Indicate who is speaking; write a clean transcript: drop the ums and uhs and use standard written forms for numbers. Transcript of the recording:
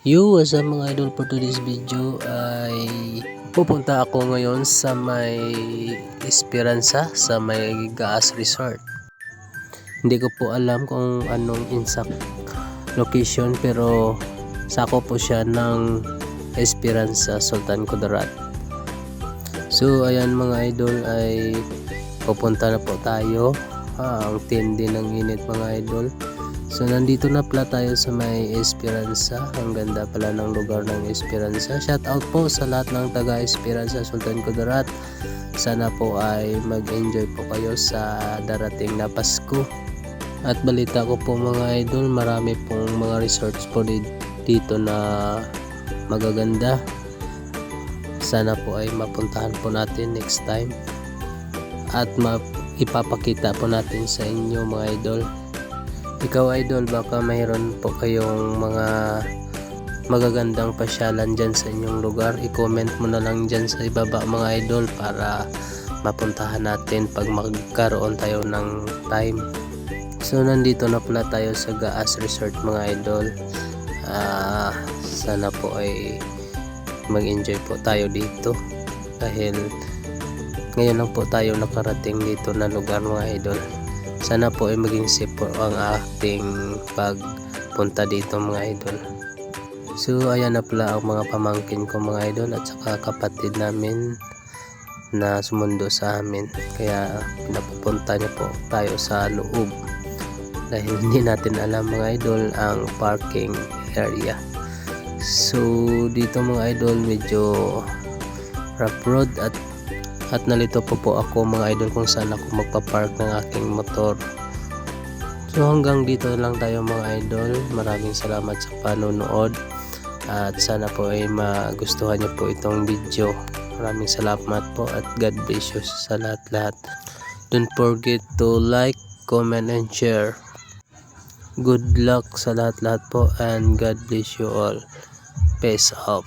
Speaker 1: What's up mga idol, for today's video ay pupunta ako ngayon sa may Esperanza, sa may Gaas Resort. Hindi ko po alam kung anong exact location, pero sako po siya ng Esperanza, Sultan Kudarat. So ayan mga idol, ay pupunta na po tayo. Ang tindi ng init mga idol. So nandito na pala tayo sa may Esperanza. Ang ganda pala ng lugar ng Esperanza. Shout out po sa lahat ng taga Esperanza, Sultan Kudarat. Sana po ay mag-enjoy po kayo sa darating na Pasko. At balita ko po mga idol, marami pong mga resorts po dito na magaganda. Sana po ay mapuntahan po natin next time. At ipapakita po natin sa inyo mga idol. Ikaw idol, baka mayroon po kayong mga magagandang pasyalan dyan sa inyong lugar. I-comment mo na lang dyan sa ibaba mga idol para mapuntahan natin pag magkaroon tayo ng time. So nandito na pala tayo sa Gaas Resort mga idol. Sana po ay mag-enjoy po tayo dito dahil ngayon lang po tayo nakarating dito na lugar mga idol. Sana po ay maging safe po ang ating pagpunta dito mga idol. So ayan na pala ang mga pamangkin ko mga idol at saka kapatid namin na sumundo sa amin. Kaya pinapupunta niya po tayo sa loob dahil hindi natin alam mga idol ang parking area. So dito mga idol medyo rough road at nalito po ako mga idol kung saan ako magpapark ng aking motor. So hanggang dito lang tayo mga idol. Maraming salamat sa panonood at sana po ay magustuhan niyo po itong video. Maraming salamat po at God bless you sa lahat-lahat. Don't forget to like, comment and share. Good luck sa lahat-lahat po and God bless you all. Peace out.